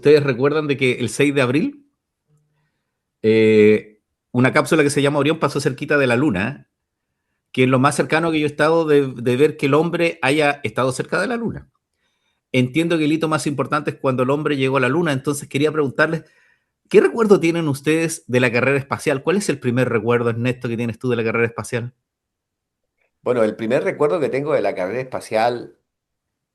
¿ustedes recuerdan de que el 6 de abril eh, una cápsula que se llama Orión pasó cerquita de la Luna, que es lo más cercano que yo he estado de ver que el hombre haya estado cerca de la Luna? Entiendo que el hito más importante es cuando el hombre llegó a la Luna, entonces quería preguntarles, ¿qué recuerdo tienen ustedes de la carrera espacial? ¿Cuál es el primer recuerdo, Ernesto, que tienes tú de la carrera espacial? Bueno, el primer recuerdo que tengo de la carrera espacial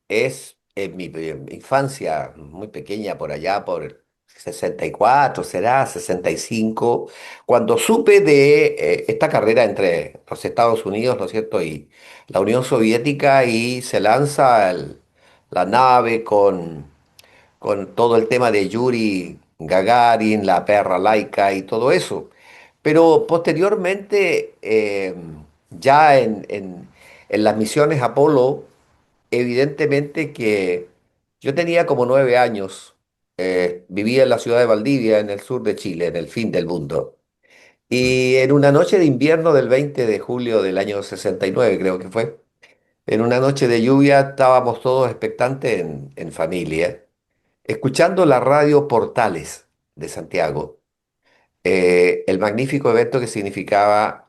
es en mi infancia, muy pequeña, por allá, por el 64, será 65, cuando supe de esta carrera entre los Estados Unidos, ¿no es cierto?, y la Unión Soviética, y se lanza la nave con todo el tema de Yuri Gagarin, la perra laica y todo eso. Pero posteriormente, ya en las misiones Apolo, evidentemente que yo tenía como 9 años, vivía en la ciudad de Valdivia, en el sur de Chile, en el fin del mundo. Mm. Y en una noche de invierno del 20 de julio del año 69, creo que fue, en una noche de lluvia estábamos todos expectantes en familia, escuchando la radio Portales de Santiago, el magnífico evento que significaba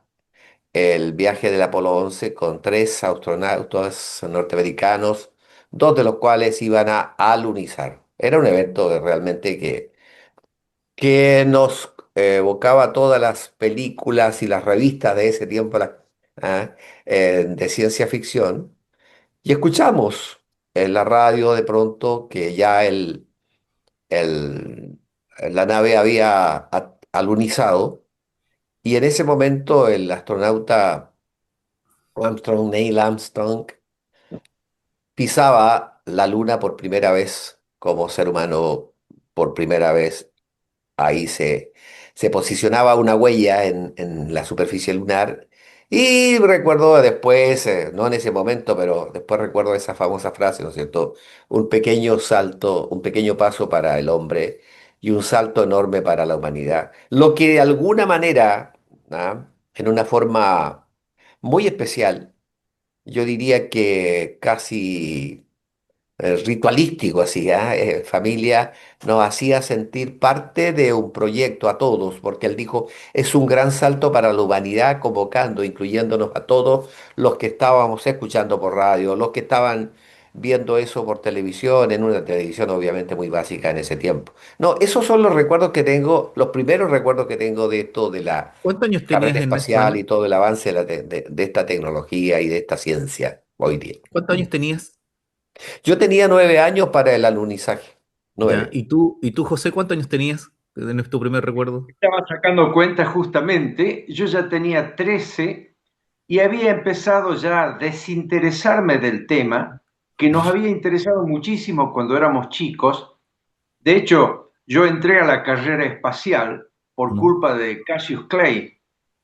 el viaje del Apolo 11 con tres astronautas norteamericanos, dos de los cuales iban a alunizar. Era un evento realmente que nos evocaba todas las películas y las revistas de ese tiempo, ah, de ciencia ficción. Y escuchamos en la radio de pronto que ya el- la nave había alunizado, y en ese momento el astronauta Armstrong, Neil Armstrong, pisaba la luna por primera vez como ser humano, por primera vez. Ahí se posicionaba una huella en la superficie lunar. Y recuerdo después, no en ese momento, pero después recuerdo esa famosa frase, ¿no es cierto? Un pequeño salto, un pequeño paso para el hombre y un salto enorme para la humanidad. Lo que de alguna manera, ¿ah?, en una forma muy especial, yo diría que casi ritualístico, así, ¿ah? Familia nos hacía sentir parte de un proyecto a todos, porque él dijo, es un gran salto para la humanidad, convocando, incluyéndonos a todos los que estábamos escuchando por radio, los que estaban viendo eso por televisión, en una televisión obviamente muy básica en ese tiempo. No, esos son los recuerdos que tengo, los primeros recuerdos que tengo de esto de la ¿Cuántos años carrera tenías, Ernesto, espacial y ahí? todo el avance de esta tecnología y de esta ciencia hoy día. ¿Cuántos años tenías? Yo tenía 9 años para el alunizaje. Ya. 9. ¿Y tú, José, cuántos años tenías en tu primer recuerdo? Estaba sacando cuenta justamente, yo ya tenía 13 y había empezado ya a desinteresarme del tema que nos había interesado muchísimo cuando éramos chicos. De hecho, yo entré a la carrera espacial por Mm. culpa de Cassius Clay,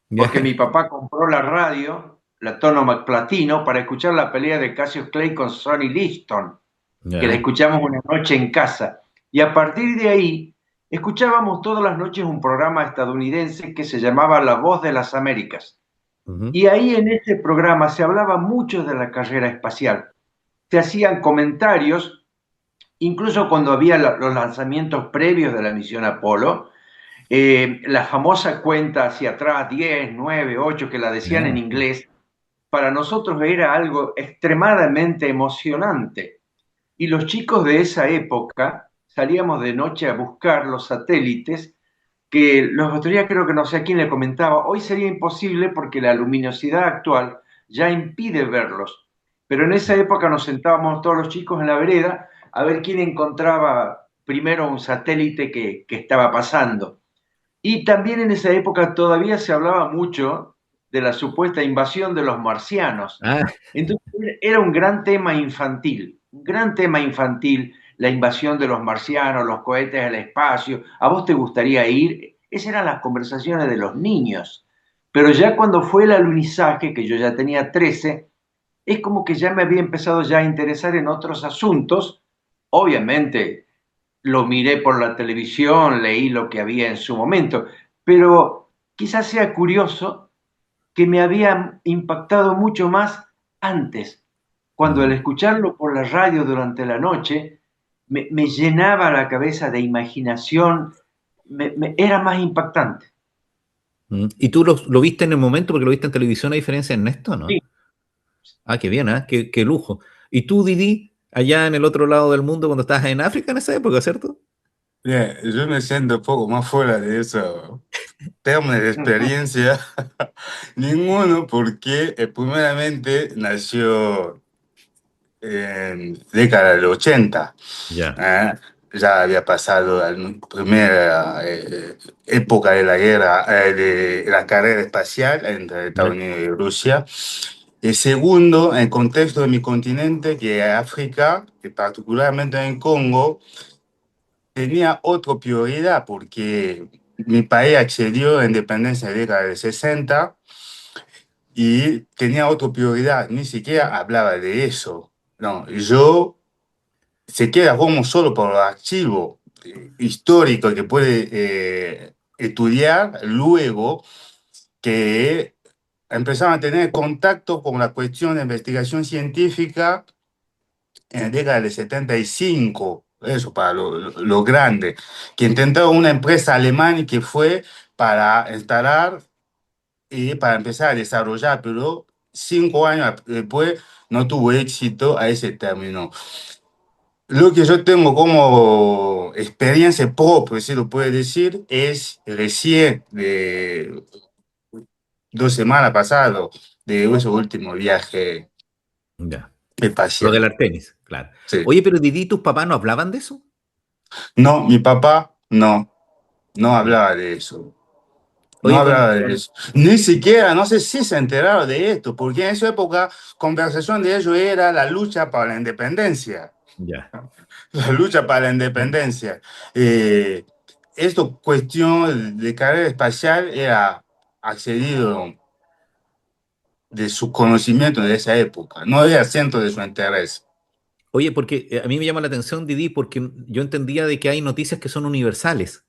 Ya. porque mi papá compró la radio, la tono Platino, para escuchar la pelea de Cassius Clay con Sonny Liston, que la Ya. escuchamos una noche en casa. Y a partir de ahí, escuchábamos todas las noches un programa estadounidense que se llamaba La Voz de las Américas. Ujú. Y ahí en ese programa se hablaba mucho de la carrera espacial. Se hacían comentarios, incluso cuando había los lanzamientos previos de la misión Apolo, la famosa cuenta hacia atrás, 10, 9, 8, que la decían en Ya. inglés, para nosotros era algo extremadamente emocionante. Y los chicos de esa época salíamos de noche a buscar los satélites que los otros días creo que no sé a quién le comentaba, hoy sería imposible porque la luminosidad actual ya impide verlos. Pero en esa época nos sentábamos todos los chicos en la vereda a ver quién encontraba primero un satélite que estaba pasando. Y también en esa época todavía se hablaba mucho de la supuesta invasión de los marcianos. Ah, Entonces era un gran tema infantil, la invasión de los marcianos, los cohetes al espacio. ¿A vos te gustaría ir? Esas eran las conversaciones de los niños. Pero ya cuando fue el alunizaje, que yo ya tenía 13, es como que ya me había empezado ya a interesar en otros asuntos. Obviamente lo miré por la televisión, leí lo que había en su momento, pero quizás sea curioso que me había impactado mucho más antes, cuando al mm, escucharlo por la radio durante la noche, me llenaba la cabeza de imaginación, era más impactante. ¿Y tú lo viste en el momento porque lo viste en televisión a diferencia de Ernesto, Sí. no? Ah, qué bien, ¿ah? Qué lujo. ¿Y tú, Didi, allá en el otro lado del mundo cuando estabas en África en esa época, cierto? Bien, yo me siento un poco más fuera de eso términos de experiencia. Ninguno, porque primeramente nació en década del 80. Ya. ¿Eh? Ya había pasado la primera época de la guerra, de la carrera espacial entre Estados Ya. Unidos y Rusia. Y segundo, en el contexto de mi continente, que es África, que particularmente en Congo, tenía otra prioridad porque mi país accedió a independencia en la década de 60 y tenía otra prioridad, ni siquiera hablaba de eso. No, yo se queda como solo por los archivos históricos que puede estudiar luego que empezaron a tener contacto con la cuestión de investigación científica en la década de 75, eso para lo grande, que intentó una empresa alemana que fue para instalar y para empezar a desarrollar, pero 5 años después no tuvo éxito a ese término. Lo que yo tengo como experiencia propia, si lo puede decir, es recién de 2 semanas pasado de ese último viaje Ya. Lo espacial. del Artemis, claro. Sí. Oye, pero Didi, ¿tus papás no hablaban de eso? No, mi papá no Ya. hablaba de eso. No Oye, hablaba de eso. Ni siquiera, no sé si se enteraron de esto, porque en su época conversación de ellos era la lucha para la independencia. ya. La lucha para la independencia. Eh, Esto, cuestión de carrera espacial, era accedido de su conocimiento de esa época, no era centro de su interés. Oye, porque a mí me llama la atención, Didi, porque yo entendía de que hay noticias que son universales.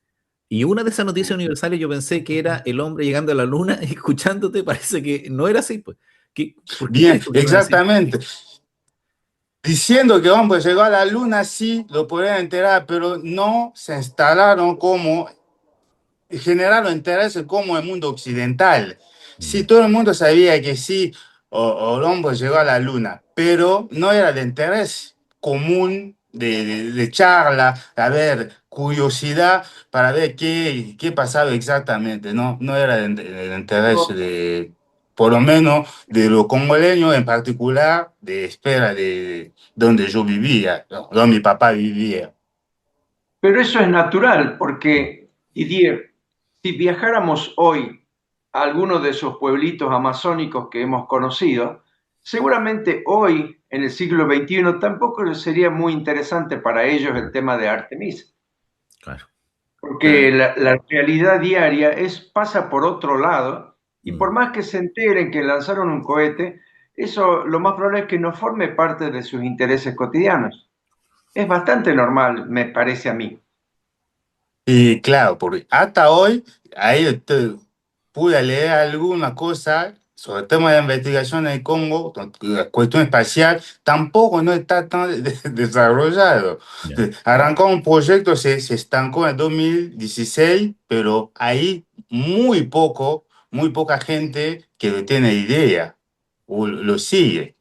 Y una de esas noticias universales yo pensé que era el hombre llegando a la luna y escuchándote, parece que no era así, pues. ¿Por qué Bien, crees tú que no era así? exactamente. Diciendo que hombre llegó a la luna, sí, lo podrían enterar, pero no se instalaron como generaron interés como el mundo occidental. Sí, Ya. todo el mundo sabía que sí, Colombo llegó a la luna, pero no era de interés común de charla, a ver, curiosidad para ver qué pasaba exactamente, ¿no? No era de interés de, por lo menos, de los congoleños en particular, de espera de donde yo vivía, ¿no? Donde mi papá vivía. Pero eso es natural, porque, Didier, si viajáramos hoy a alguno de esos pueblitos amazónicos que hemos conocido, seguramente hoy, en el siglo XXI, tampoco sería muy interesante para ellos el tema de Artemis, Claro. porque la realidad diaria pasa por otro lado, y por Mm. más que se enteren que lanzaron un cohete, eso lo más probable es que no forme parte de sus intereses cotidianos. Es bastante normal, me parece a mí. Y claro, porque hasta hoy ahí pude leer alguna cosa sobre el tema de investigación en el Congo, la cuestión espacial, tampoco no está tan desarrollado. Ya. Arrancó un proyecto, se estancó en 2016, pero ahí muy poca gente que lo tiene idea o lo sigue.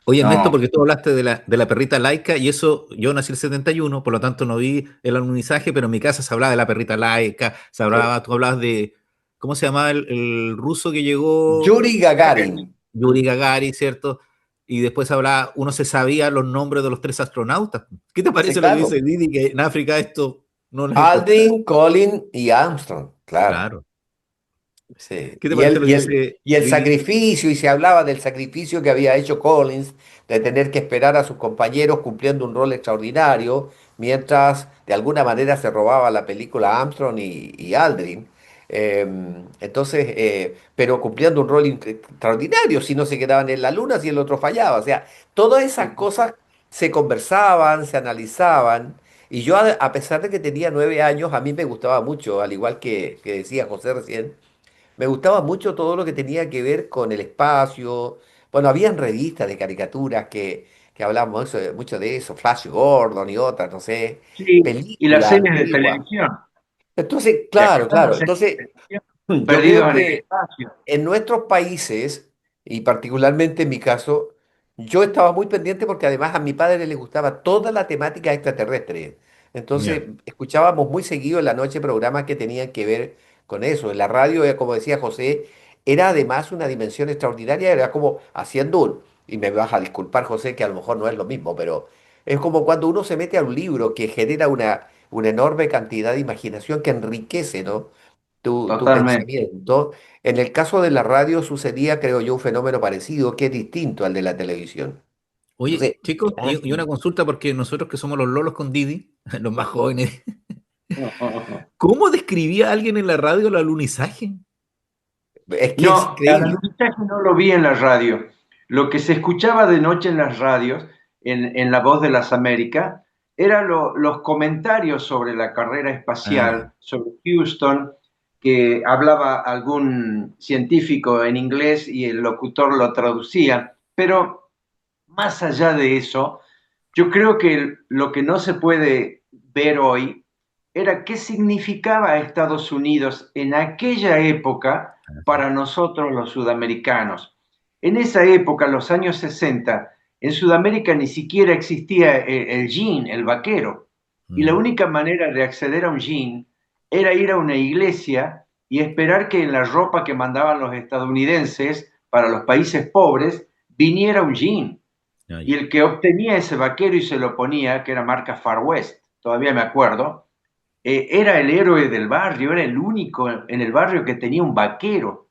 Oye, Ernesto, No, porque tú hablaste de la perrita laica y eso, yo nací el 71, por lo tanto no vi el alunizaje, pero en mi casa se hablaba de la perrita laica, se hablaba, tú hablabas de, ¿cómo se llamaba el ruso que llegó? Yuri Gagarin. Yuri Gagarin, ¿cierto? Y después hablaba, uno se sabía los nombres de los tres astronautas. ¿Qué te Sí, parece lo que dice claro. Didi, que en África esto no les importa? Aldrin, Colin y Armstrong, claro. Claro. Sí. ¿Qué te parece lo que dice Y el Didi? sacrificio, y se hablaba del sacrificio que había hecho Collins, de tener que esperar a sus compañeros cumpliendo un rol extraordinario, mientras de alguna manera se robaba la película Armstrong y Aldrin. Eh, pero cumpliendo un rol extraordinario, si no se quedaban en la luna, si el otro fallaba. O sea, todas esas cosas se conversaban, se analizaban. Y yo, a pesar de que tenía 9 años, a mí me gustaba mucho, al igual que decía José recién, me gustaba mucho todo lo que tenía que ver con el espacio. Bueno, habían revistas de caricaturas que hablamos mucho de eso, Flash Gordon y otras, no sé, Sí, y las películas series de antiguas. televisión. Entonces, ¿Te claro, acordás de claro. las series Entonces, de televisión? yo veo Perdidos en el que espacio. en nuestros países, y particularmente en mi caso, yo estaba muy pendiente porque además a mi padre le gustaba toda la temática extraterrestre. Entonces, Ya. escuchábamos muy seguido en la noche programas que tenían que ver con eso. En la radio, como decía José, era además una dimensión extraordinaria, era como haciendo y me vas a disculpar, José, que a lo mejor no es lo mismo, pero es como cuando uno se mete a un libro que genera una enorme cantidad de imaginación que enriquece, ¿no? Tu Totalmente. pensamiento. En el caso de la radio sucedía, creo yo, un fenómeno parecido que es distinto al de la televisión. Oye, Entonces, chicos, ah, y una consulta porque nosotros que somos los lolos con Didi, los más jóvenes, ¿cómo describía a alguien en la radio el alunizaje? es que es No, al increíble. alunizaje no lo vi en la radio. Lo que se escuchaba de noche en las radios, en La Voz de las Américas, eran los comentarios sobre la carrera Ah, ya, espacial, sobre Houston, que hablaba algún científico en inglés y el locutor lo traducía. Pero más allá de eso, yo creo que lo que no se puede ver hoy era qué significaba Estados Unidos en aquella época para nosotros los sudamericanos. En esa época, los años 60, en Sudamérica ni siquiera existía el jean, el vaquero. Y la mm, única manera de acceder a un jean era ir a una iglesia y esperar que en la ropa que mandaban los estadounidenses para los países pobres viniera un jean. ah, Y ya. el que obtenía ese vaquero y se lo ponía, que era marca Far West, todavía me acuerdo, era el héroe del barrio, era el único en el barrio que tenía un vaquero.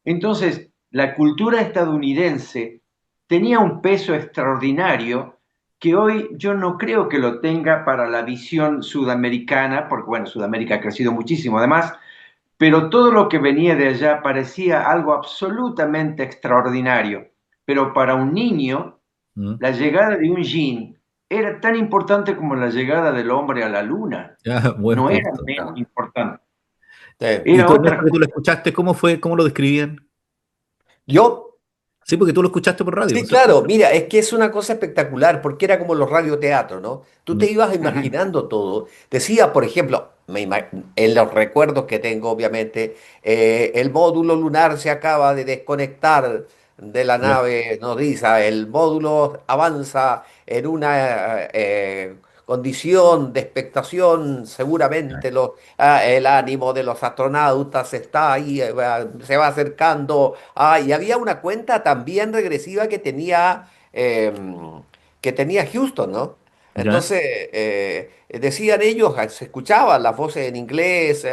Entonces, la cultura estadounidense tenía un peso extraordinario que hoy yo no creo que lo tenga para la visión sudamericana, porque bueno, Sudamérica ha crecido muchísimo además, pero todo lo que venía de allá parecía algo absolutamente extraordinario. Pero para un niño, Mm. la llegada de un jean era tan importante como la llegada del hombre a la luna. Ah, buen No era punto. menos importante, Y era tú, Ernesto, otra que tú lo cosa. escuchaste, ¿cómo fue? ¿Cómo lo describían? Yo, Sí, porque tú lo escuchaste por radio, ¿no sí, es cierto? claro, mira, es que es una cosa espectacular, porque era como los radioteatros, ¿no? Tú te Mm, ibas imaginando todo. Decía, por ejemplo, en los recuerdos que tengo, obviamente, el módulo lunar se acaba de desconectar de la ya, nave nodriza, el módulo avanza en una condición de expectación, seguramente el ánimo de los astronautas está ahí, se va acercando. Y había una cuenta también regresiva que tenía Houston, ¿no? ya, Entonces, decían ellos, se escuchaban las voces en inglés,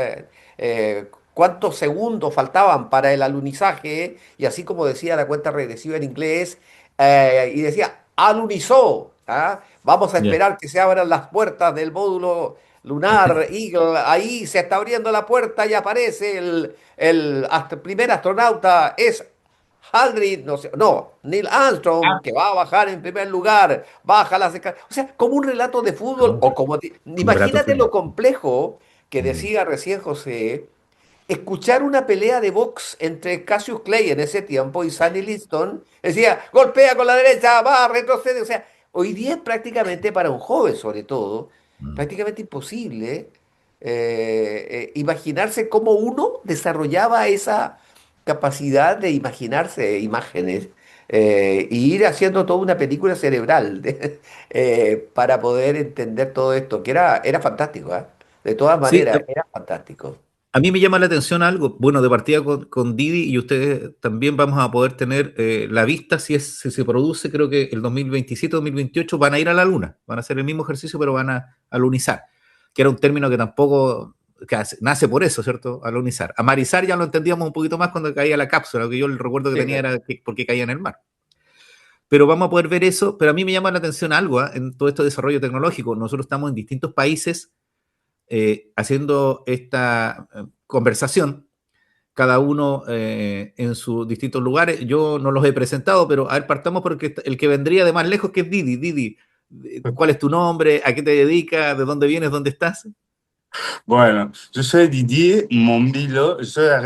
cuántos segundos faltaban para el alunizaje, y así como decía la cuenta regresiva en inglés, y decía, alunizó, ¿ah? Vamos a ya, esperar que se abran las puertas del módulo lunar Eagle, ahí se está abriendo la puerta y aparece el primer astronauta, es Aldrin, no sé, no, Neil Armstrong, Ah, que va a bajar en primer lugar, baja las escaleras. O sea, como un relato de fútbol, no, o como, como relato de imagínate lo fútbol. complejo que Mm, decía recién José, escuchar una pelea de box entre Cassius Clay en ese tiempo y Sonny Liston, decía, golpea con la derecha, va, retrocede. O sea, hoy día es prácticamente para un joven, sobre todo, mm. prácticamente imposible imaginarse cómo uno desarrollaba esa capacidad de imaginarse imágenes y ir haciendo toda una película cerebral para poder entender todo esto, que era fantástico, ¿ah? De todas Sí, maneras, era fantástico. a mí me llama la atención algo, bueno, de partida con Didi y ustedes también vamos a poder tener la vista si se produce, creo que el 2027-2028 van a ir a la Luna, van a hacer el mismo ejercicio pero van a alunizar, que era un término que tampoco, nace por eso, ¿cierto? Alunizar. Amarizar ya lo entendíamos un poquito más cuando caía la cápsula, lo que yo el recuerdo que Sí, tenía era porque caía en el mar. Pero vamos a poder ver eso, pero a mí me llama la atención algo en todo este desarrollo tecnológico. Nosotros estamos en distintos países haciendo esta conversación, cada uno en sus distintos lugares. Yo no los he presentado, pero a ver, partamos porque el que vendría de más lejos, que es Didi. Didi, ¿cuál es tu nombre? ¿A qué te dedicas? ¿De dónde vienes? ¿Dónde estás? Bueno, yo soy Didier Mombilo, soy de la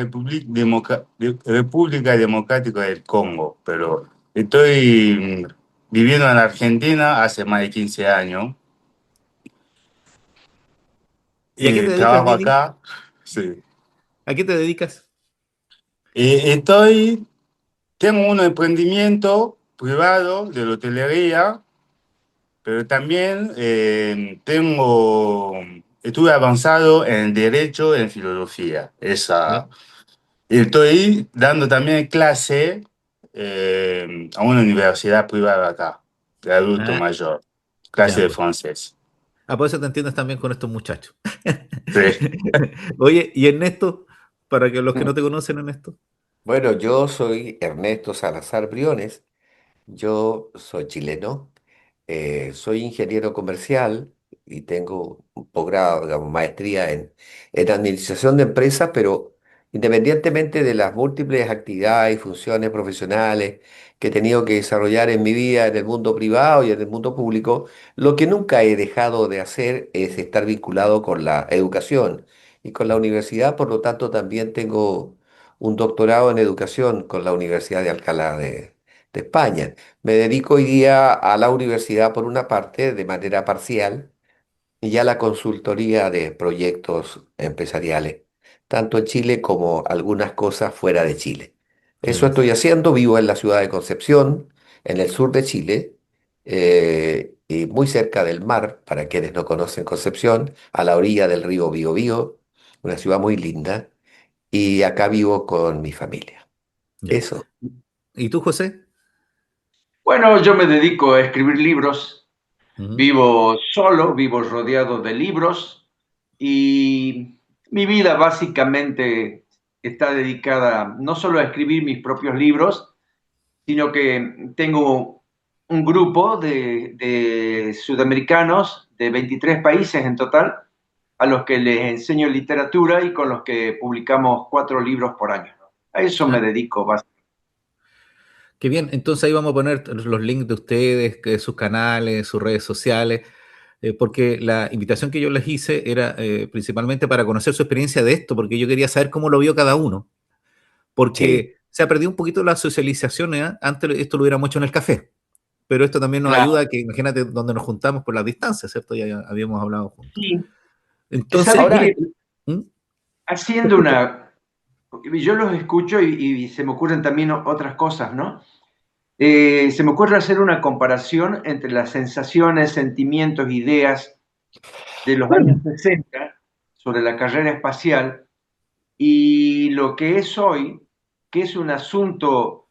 República Democrática del Congo, pero estoy viviendo en Argentina hace más de 15 años. ¿Y a qué te dedicas, Trabajo Mini? acá. Sí. ¿A qué te dedicas? Estoy, tengo un emprendimiento privado de la hotelería, pero también estuve avanzado en derecho, en filosofía. ¿Ya? Estoy dando también clase a una universidad privada acá, de adulto Ah, mayor, clase ya, de pues. francés. Ah, por eso te entiendes también con estos muchachos. Sí. Oye, ¿y Ernesto? Para que los que no te conocen, Ernesto. Bueno, yo soy Ernesto Salazar Briones. Yo soy chileno, soy ingeniero comercial y tengo un posgrado, digamos, maestría en administración de empresas, pero independientemente de las múltiples actividades y funciones profesionales que he tenido que desarrollar en mi vida en el mundo privado y en el mundo público, lo que nunca he dejado de hacer es estar vinculado con la educación y con la universidad. Por lo tanto, también tengo un doctorado en educación con la Universidad de Alcalá de España. Me dedico hoy día a la universidad por una parte, de manera parcial, y a la consultoría de proyectos empresariales, tanto en Chile como algunas cosas fuera de Chile. Qué Eso bien. estoy haciendo, vivo en la ciudad de Concepción, en el sur de Chile, y muy cerca del mar, para quienes no conocen Concepción, a la orilla del río Biobío, una ciudad muy linda, y acá vivo con mi familia. Ya. Eso. ¿Y tú, José? Bueno, yo me dedico a escribir libros, Ujú. vivo solo, vivo rodeado de libros y mi vida básicamente está dedicada no solo a escribir mis propios libros, sino que tengo un grupo de sudamericanos de 23 países en total, a los que les enseño literatura y con los que publicamos 4 libros por año. A eso Ah, me dedico básicamente. qué bien. Entonces ahí vamos a poner los links de ustedes, sus canales, sus redes sociales, porque la invitación que yo les hice era principalmente para conocer su experiencia de esto, porque yo quería saber cómo lo vio cada uno, Sí, porque se ha perdido un poquito la socialización, ¿eh? Antes esto lo hubiéramos hecho en el café, pero esto también nos ayuda Claro, a que, imagínate, donde nos juntamos por las distancias, ¿cierto? Ya habíamos hablado juntos. sí. Entonces, ¿Sabe ahora, qué? ¿Mm? Te Haciendo escucho. una... Yo los escucho y se me ocurren también otras cosas, ¿no? Se me ocurre hacer una comparación entre las sensaciones, sentimientos, ideas de los años 60 sobre la carrera espacial y lo que es hoy, que es un asunto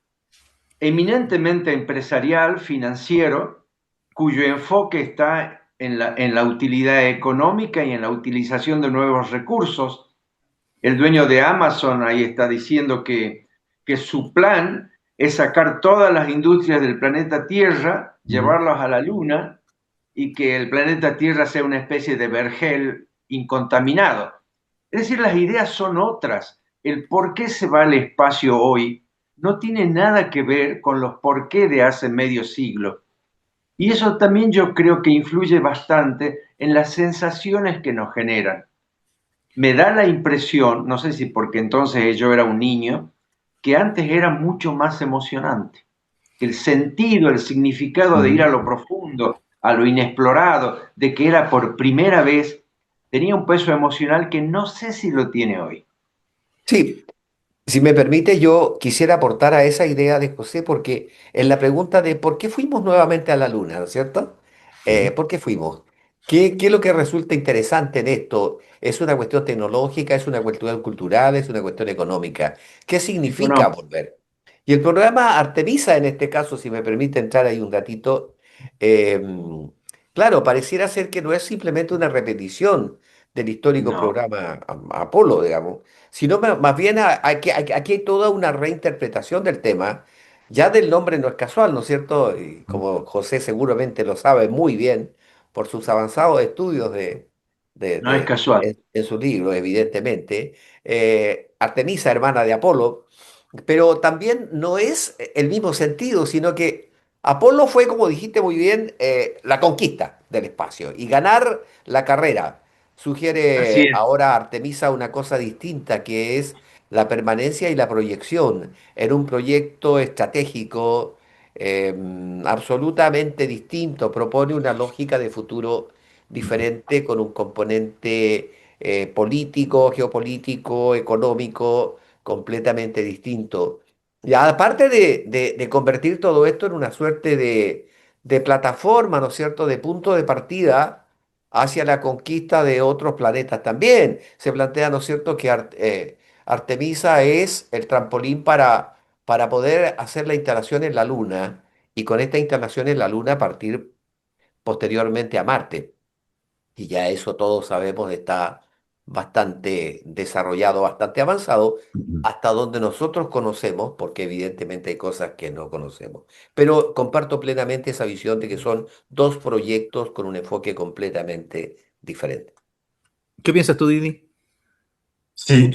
eminentemente empresarial, financiero, cuyo enfoque está en la utilidad económica y en la utilización de nuevos recursos. El dueño de Amazon ahí está diciendo que su plan es sacar todas las industrias del planeta Tierra, Ujú. llevarlas a la Luna y que el planeta Tierra sea una especie de vergel incontaminado. Es decir, las ideas son otras. El por qué se va al espacio hoy no tiene nada que ver con los por qué de hace medio siglo. Y eso también yo creo que influye bastante en las sensaciones que nos generan. Me da la impresión, no sé si porque entonces yo era un niño, que antes era mucho más emocionante. El sentido, el significado de ir a Ujú. lo profundo, a lo inexplorado, de que era por primera vez, tenía un peso emocional que no sé si lo tiene hoy. sí, si me permite, yo quisiera aportar a esa idea de José, porque en la pregunta de por qué fuimos nuevamente a la Luna, ¿no es cierto? Sí. ¿Por qué fuimos? ¿Qué es lo que resulta interesante en esto? ¿Es una cuestión tecnológica, es una cuestión cultural, es una cuestión económica? ¿Qué significa Económico. volver? Y el programa Artemisa, en este caso, si me permite entrar ahí un ratito, eh, claro, pareciera ser que no es simplemente una repetición del histórico No, programa Apolo, digamos, sino más bien aquí hay toda una reinterpretación del tema. Ya del nombre no es casual, ¿no es cierto? Y Mm. como José seguramente lo sabe muy bien por sus avanzados estudios no es casual. en su libro, evidentemente. Artemisa, hermana de Apolo, pero también no es el mismo sentido, sino que Apolo fue, como dijiste muy bien, la conquista del espacio y ganar la carrera. Así Sugiere es. ahora Artemisa una cosa distinta, que es la permanencia y la proyección en un proyecto estratégico, absolutamente distinto, propone una lógica de futuro diferente con un componente político, geopolítico, económico completamente distinto. Y aparte de convertir todo esto en una suerte de plataforma, ¿no es cierto?, de punto de partida hacia la conquista de otros planetas también. Se plantea, ¿no es cierto?, que Artemisa es el trampolín para poder hacer la instalación en la Luna y con esta instalación en la Luna partir posteriormente a Marte. Y ya eso todos sabemos está bastante desarrollado, bastante avanzado, hasta donde nosotros conocemos, porque evidentemente hay cosas que no conocemos. Pero comparto plenamente esa visión de que son dos proyectos con un enfoque completamente diferente. ¿Qué piensas tú, Didi? Sí,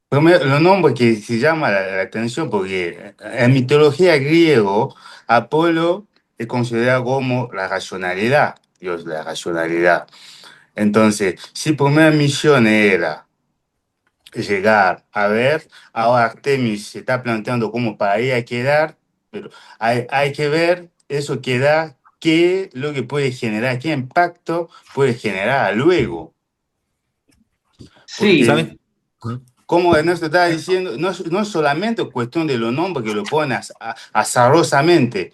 primero, lo nombro que se llama la atención porque en mitología griego, Apolo es considerado como la racionalidad, Dios de la racionalidad. Entonces, si primera misión era llegar a ver, ahora Artemis se está planteando como para ir a quedar, pero hay que ver eso que da, qué es lo que puede generar, qué impacto puede generar luego. Sí, Porque ¿Saben? ¿Mm? como Ernesto estaba diciendo, no es solamente cuestión de los nombres que lo ponen azarosamente.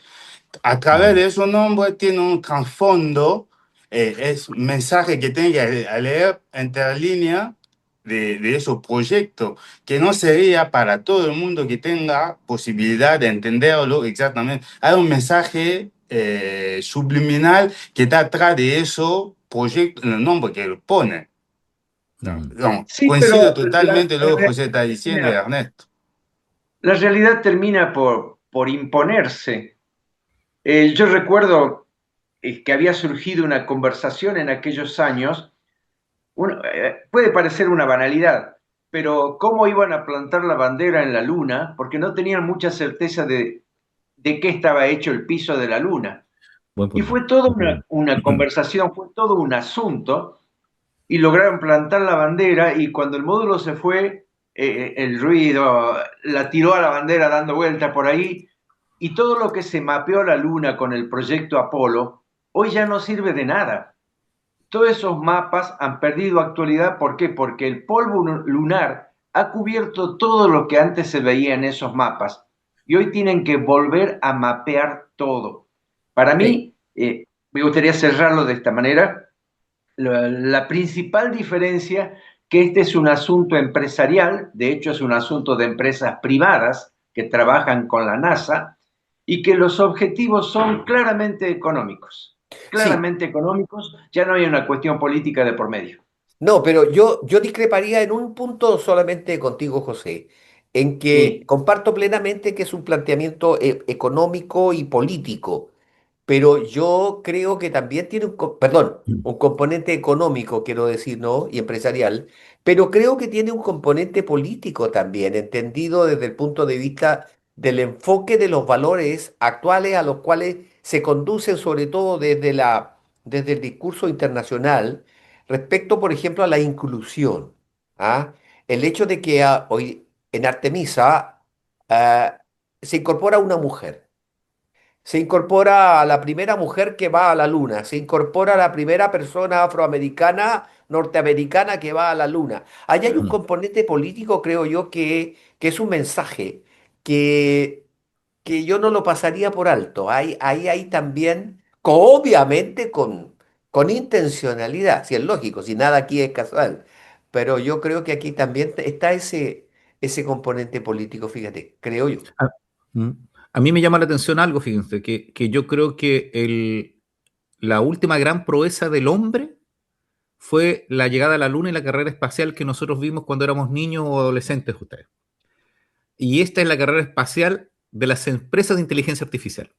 A través de esos nombres tiene un trasfondo, es un mensaje que tiene que leer entre las líneas de esos proyectos, que no sería para todo el mundo que tenga posibilidad de entenderlo exactamente. Hay un mensaje subliminal que está atrás de esos proyectos, en el nombre que lo pone. No, Mm. no, sí, coincido pero totalmente lo que José está diciendo, termina- Ernesto. la realidad termina por imponerse. Yo recuerdo que había surgido una conversación en aquellos años. Puede parecer una banalidad, pero cómo iban a plantar la bandera en la luna, porque no tenían mucha certeza de qué estaba hecho el piso de la luna. Buen Y punto. fue toda una conversación, fue todo un asunto, y lograron plantar la bandera, y cuando el módulo se fue, el ruido la tiró a la bandera dando vuelta por ahí, y todo lo que se mapeó a la luna con el proyecto Apolo, hoy ya no sirve de nada. Todos esos mapas han perdido actualidad. ¿Por qué? Porque el polvo lunar ha cubierto todo lo que antes se veía en esos mapas y hoy tienen que volver a mapear todo. Para Sí, mí, me gustaría cerrarlo de esta manera. La principal diferencia que este es un asunto empresarial, de hecho es un asunto de empresas privadas que trabajan con la NASA y que los objetivos son sí. claramente económicos, ya no hay una cuestión política de por medio. No, pero yo discreparía en un punto solamente contigo, José, en que Sí, comparto plenamente que es un planteamiento económico y político, pero yo creo que también tiene perdón, un componente económico, quiero decir, ¿no? Y empresarial, pero creo que tiene un componente político también, entendido desde el punto de vista del enfoque de los valores actuales a los cuales se conducen, sobre todo desde el discurso internacional respecto, por ejemplo, a la inclusión. ¿Ah? El hecho de que hoy en Artemisa se incorpora una mujer. Se incorpora a la primera mujer que va a la luna, se incorpora a la primera persona afroamericana, norteamericana que va a la luna. Allá hay un componente político, creo yo, que es un mensaje que, que yo no lo pasaría por alto. Ahí hay también, obviamente con intencionalidad, si es lógico, si nada aquí es casual, pero yo creo que aquí también está ese componente político, fíjate, creo yo. A, mm. A mí me llama la atención algo, fíjense, que yo creo que la última gran proeza del hombre fue la llegada a la Luna y la carrera espacial que nosotros vimos cuando éramos niños o adolescentes, ustedes. Y esta es la carrera espacial de las empresas de inteligencia artificial.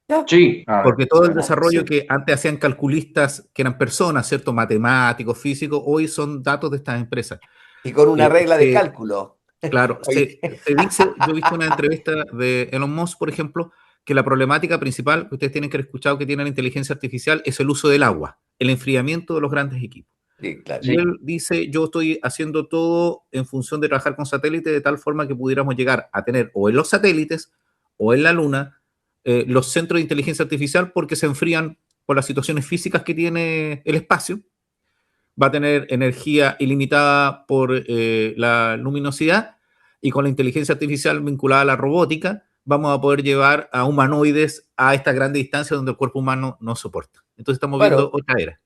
Ya, sí, Porque todo el sí. desarrollo que antes hacían calculistas, que eran personas, ¿cierto? Matemáticos, físicos, hoy son datos de estas empresas. Y con una regla de Se, cálculo. claro, Oye, se dice, yo he visto una entrevista de Elon Musk, por ejemplo, que la problemática principal que ustedes tienen que haber escuchado que tiene la inteligencia artificial es el uso del agua, el enfriamiento de los grandes equipos. sí, claro. Y sí. él dice, yo estoy haciendo todo en función de trabajar con satélites de tal forma que pudiéramos llegar a tener o en los satélites o en la luna los centros de inteligencia artificial porque se enfrían por las situaciones físicas que tiene el espacio. Va a tener energía ilimitada por la luminosidad, y con la inteligencia artificial vinculada a la robótica vamos a poder llevar a humanoides a esta gran distancia donde el cuerpo humano no soporta. Entonces estamos viendo otra era,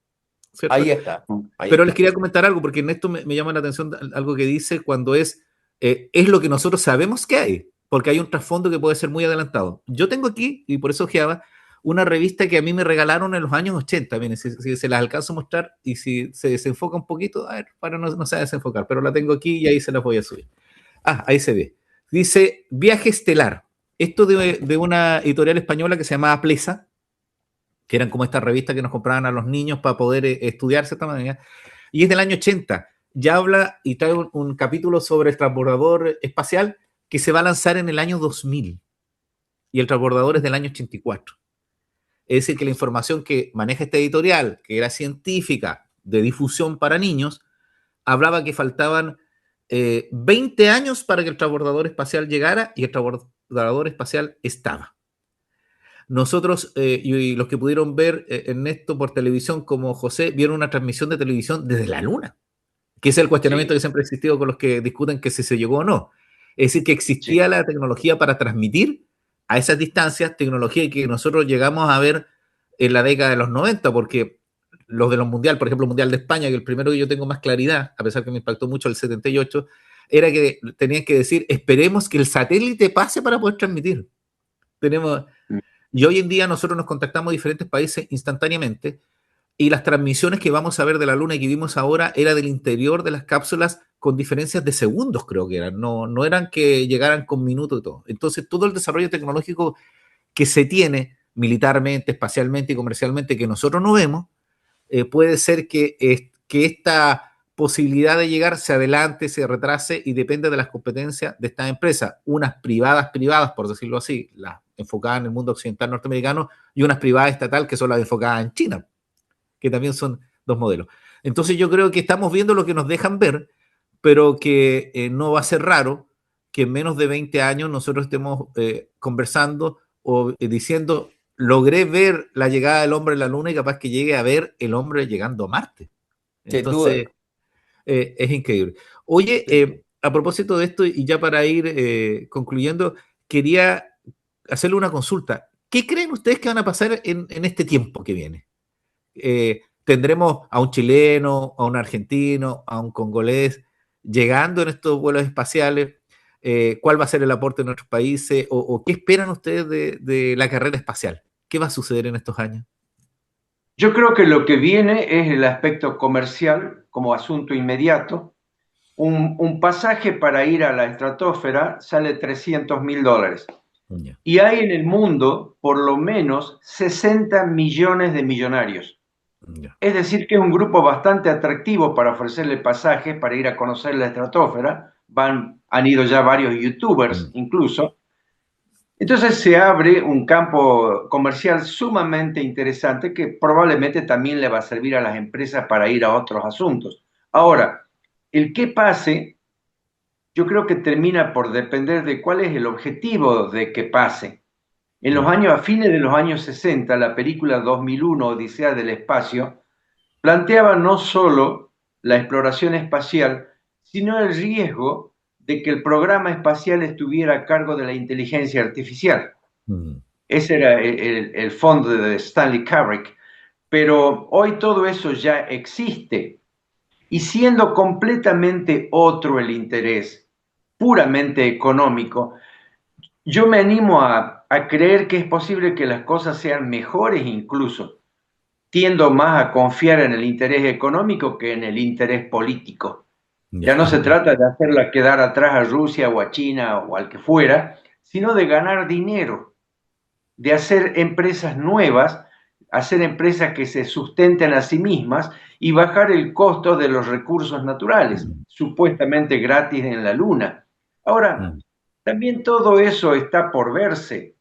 ¿cierto? Ahí está. Pero les quería comentar algo, porque en esto me llama la atención algo que dice cuando es lo que nosotros sabemos que hay, porque hay un trasfondo que puede ser muy adelantado. Yo tengo aquí, y por eso ojeaba, una revista que a mí me regalaron en los años 80, miren, si se las alcanzo a mostrar, y si se desenfoca un poquito, a ver, para no se va a desenfocar, pero la tengo aquí y ahí se las voy a subir. Ahí se ve. Dice Viaje Estelar. Esto de una editorial española que se llamaba Plesa, que eran como estas revistas que nos compraban a los niños para poder estudiar de esta manera, y es del año 80. Ya habla y trae un capítulo sobre el transbordador espacial que se va a lanzar en el año 2000, y el transbordador es del año 84. Es decir, que la información que maneja esta editorial, que era científica, de difusión para niños, hablaba que faltaban 20 años para que el transbordador espacial llegara, y el transbordador espacial estaba. Nosotros, y los que pudieron ver en esto por televisión, como José, vieron una transmisión de televisión desde la Luna, que es el cuestionamiento que siempre ha existido con los que discuten que si se llegó o no. Es decir, que existía la tecnología para transmitir a esas distancias, tecnología que nosotros llegamos a ver en la década de los 90, porque los de los mundiales, por ejemplo, el Mundial de España, que el primero que yo tengo más claridad, a pesar que me impactó mucho el 78, era que tenían que decir, esperemos que el satélite pase para poder transmitir. Y hoy en día nosotros nos contactamos a diferentes países instantáneamente, y las transmisiones que vamos a ver de la Luna y que vimos ahora era del interior de las cápsulas con diferencias de segundos, creo que eran. No eran que llegaran con minutos y todo. Entonces, todo el desarrollo tecnológico que se tiene militarmente, espacialmente y comercialmente que nosotros no vemos, puede ser que esta posibilidad de llegar se adelante, se retrase, y depende de las competencias de estas empresas. Unas privadas, por decirlo así, las enfocadas en el mundo occidental norteamericano, y unas privadas estatal que son las enfocadas en China, que también son dos modelos. Entonces yo creo que estamos viendo lo que nos dejan ver, pero que no va a ser raro que en menos de 20 años nosotros estemos conversando o diciendo, logré ver la llegada del hombre a la Luna, y capaz que llegue a ver el hombre llegando a Marte. Entonces, es increíble. Oye, a propósito de esto, y ya para ir concluyendo, quería hacerle una consulta. ¿Qué creen ustedes que van a pasar en este tiempo que viene? ¿Tendremos a un chileno, a un argentino, a un congolés llegando en estos vuelos espaciales? ¿Cuál va a ser el aporte de nuestros países? ¿O qué esperan ustedes de la carrera espacial? ¿Qué va a suceder en estos años? Yo creo que lo que viene es el aspecto comercial como asunto inmediato. Un pasaje para ir a la estratosfera sale $300.000. Y hay en el mundo por lo menos 60 millones de millonarios. Es decir, que es un grupo bastante atractivo para ofrecerle pasajes para ir a conocer la estratosfera. Han ido ya varios youtubers incluso. Entonces se abre un campo comercial sumamente interesante que probablemente también le va a servir a las empresas para ir a otros asuntos. Ahora, el qué pase, yo creo que termina por depender de cuál es el objetivo de que pase. A fines de los años 60, la película 2001, Odisea del Espacio, planteaba no solo la exploración espacial, sino el riesgo de que el programa espacial estuviera a cargo de la inteligencia artificial. Ese era el fondo de Stanley Kubrick. Pero hoy todo eso ya existe. Y siendo completamente otro el interés, puramente económico, yo me animo a creer que es posible que las cosas sean mejores incluso. Tiendo más a confiar en el interés económico que en el interés político. Ya no se trata de hacerla quedar atrás a Rusia o a China o al que fuera, sino de ganar dinero, de hacer empresas nuevas, hacer empresas que se sustenten a sí mismas y bajar el costo de los recursos naturales, supuestamente gratis en la Luna. Ahora, también todo eso está por verse,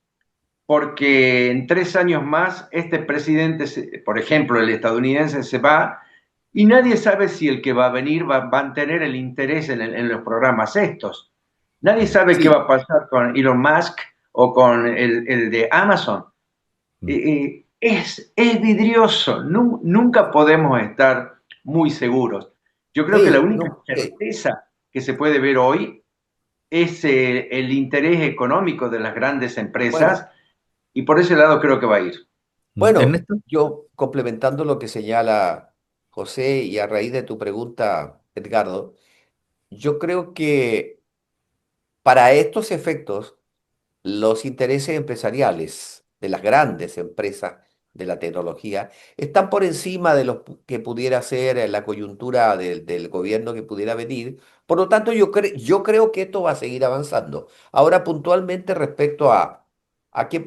porque en 3 años más este presidente, por ejemplo, el estadounidense, se va y nadie sabe si el que va a venir va a tener el interés en los programas estos. Nadie sabe qué va a pasar con Elon Musk o con el de Amazon, es vidrioso. Nunca podemos estar muy seguros. Yo creo que la Sí, única no, certeza que se puede ver hoy es el interés económico de las grandes bueno, empresas y por ese lado creo que va a ir. bueno, Ernesto. yo complementando lo que señala José y a raíz de tu pregunta, Edgardo, yo creo que para estos efectos, los intereses empresariales de las grandes empresas de la tecnología están por encima de lo que pudiera ser la coyuntura del gobierno que pudiera venir. Por lo tanto, yo creo que esto va a seguir avanzando. Ahora, puntualmente respecto a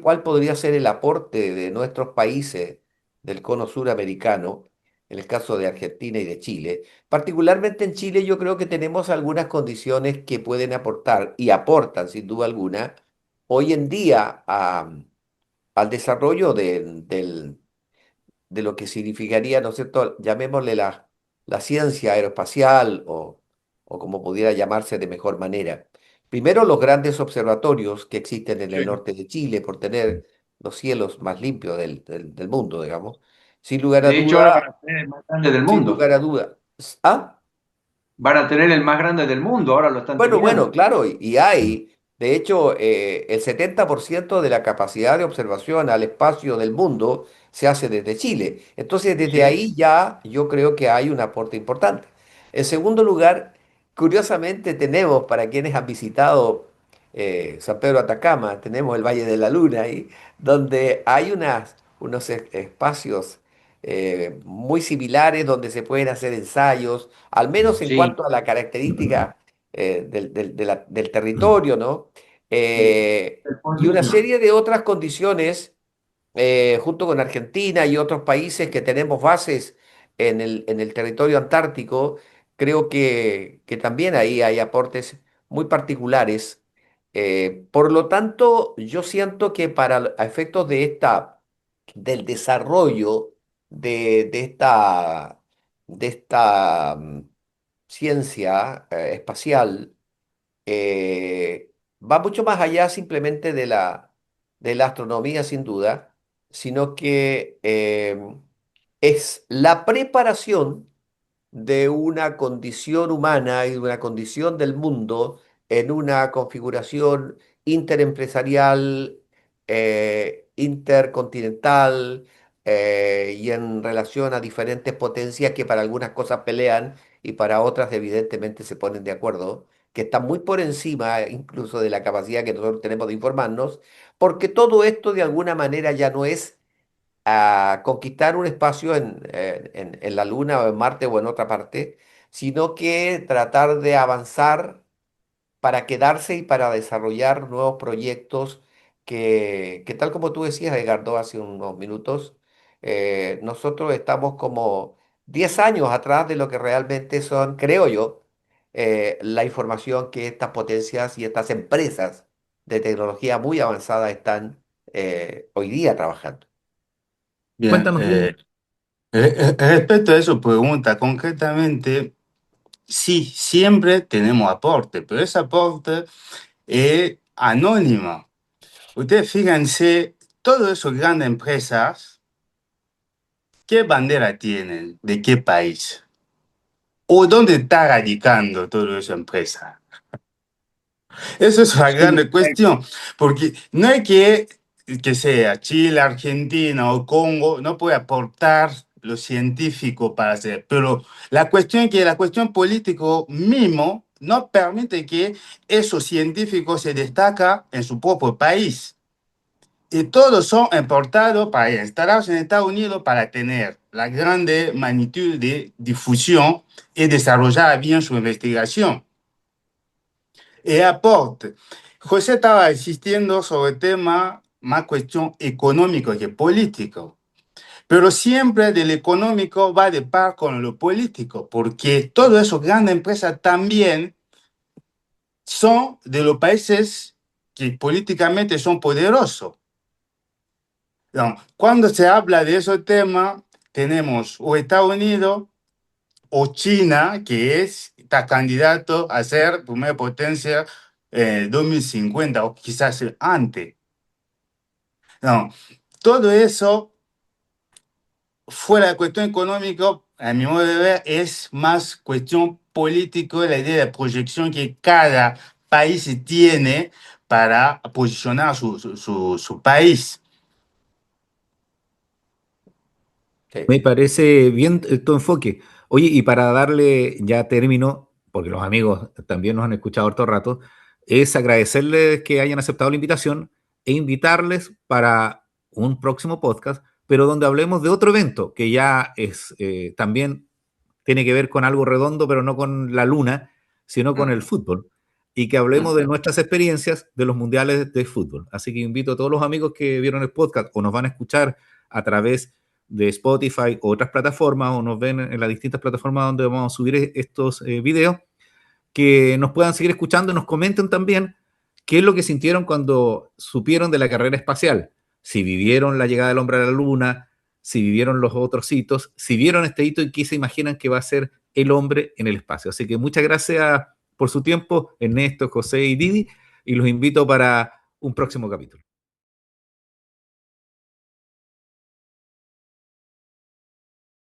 cuál podría ser el aporte de nuestros países del cono suramericano, en el caso de Argentina y de Chile. Particularmente en Chile yo creo que tenemos algunas condiciones que pueden aportar y aportan sin duda alguna hoy en día al desarrollo de lo que significaría, ¿no es cierto?, llamémosle la ciencia aeroespacial o como pudiera llamarse de mejor manera. Primero, los grandes observatorios que existen en el Sí. norte de Chile por tener los cielos más limpios del mundo, digamos. Sin lugar a De hecho, ahora van duda, a tener el más grande del sin lugar mundo. a duda. ¿Ah? Van a tener el más grande del mundo, ahora lo están Bueno, terminando. claro, y hay, de hecho, el 70% de la capacidad de observación al espacio del mundo se hace desde Chile. Entonces, desde Sí, ahí ya yo creo que hay un aporte importante. En segundo lugar, curiosamente tenemos, para quienes han visitado San Pedro de Atacama, tenemos el Valle de la Luna ahí, donde hay unos espacios muy similares donde se pueden hacer ensayos, al menos en sí, cuanto a la característica del territorio, ¿no? sí. Eh, y una serie de otras condiciones, junto con Argentina y otros países que tenemos bases en el territorio antártico, creo que también ahí hay aportes muy particulares. Por lo tanto, yo siento que a efectos del desarrollo de esta ciencia espacial, va mucho más allá simplemente de la astronomía, sin duda, sino que es la preparación de una condición humana y de una condición del mundo en una configuración interempresarial, intercontinental, y en relación a diferentes potencias que para algunas cosas pelean y para otras evidentemente se ponen de acuerdo, que están muy por encima incluso de la capacidad que nosotros tenemos de informarnos, porque todo esto de alguna manera ya no es a conquistar un espacio en la Luna o en Marte o en otra parte, sino que tratar de avanzar para quedarse y para desarrollar nuevos proyectos que tal como tú decías, Edgardo, hace unos minutos, nosotros estamos como 10 años atrás de lo que realmente son, creo yo, la información que estas potencias y estas empresas de tecnología muy avanzada están hoy día trabajando. Bien, Cuéntanos bien. respecto a su pregunta, concretamente, sí, siempre tenemos aporte, pero ese aporte es anónimo. Ustedes fíjense, todas esas grandes empresas, ¿qué bandera tienen? ¿De qué país? ¿O dónde está radicando toda esa empresa? Esa es la Sí, gran cuestión, porque no hay que sea Chile, Argentina o Congo, no puede aportar lo científico para hacer, pero la cuestión es que la cuestión político mismo no permite que esos científicos se destacan en su propio país. Y todos son importados para instalados en Estados Unidos para tener la grande magnitud de difusión y desarrollar bien su investigación. Y aporte. José estaba insistiendo sobre el tema más cuestión económico que político, pero siempre del económico va de par con lo político, porque todas esas grandes empresas también son de los países que políticamente son poderosos. No, cuando se habla de esos temas, tenemos o Estados Unidos o China, que está candidato a ser primera potencia 2050 o quizás antes. No, todo eso, fuera de cuestión económica, a mi modo de ver, es más cuestión política, la idea de proyección que cada país tiene para posicionar su país. Sí. Me parece bien tu enfoque. Oye, y para darle ya término, porque los amigos también nos han escuchado harto rato, es agradecerles que hayan aceptado la invitación e invitarles para un próximo podcast, pero donde hablemos de otro evento que ya es también tiene que ver con algo redondo, pero no con la luna, sino con el fútbol. Y que hablemos de nuestras experiencias de los mundiales de fútbol. Así que invito a todos los amigos que vieron el podcast o nos van a escuchar a través de Spotify o otras plataformas o nos ven en las distintas plataformas donde vamos a subir estos videos, que nos puedan seguir escuchando y nos comenten también qué es lo que sintieron cuando supieron de la carrera espacial. Si vivieron la llegada del hombre a la luna, si vivieron los otros hitos, si vieron este hito y qué se imaginan que va a ser el hombre en el espacio. Así que muchas gracias por su tiempo, Ernesto, José y Didi, y los invito para un próximo capítulo.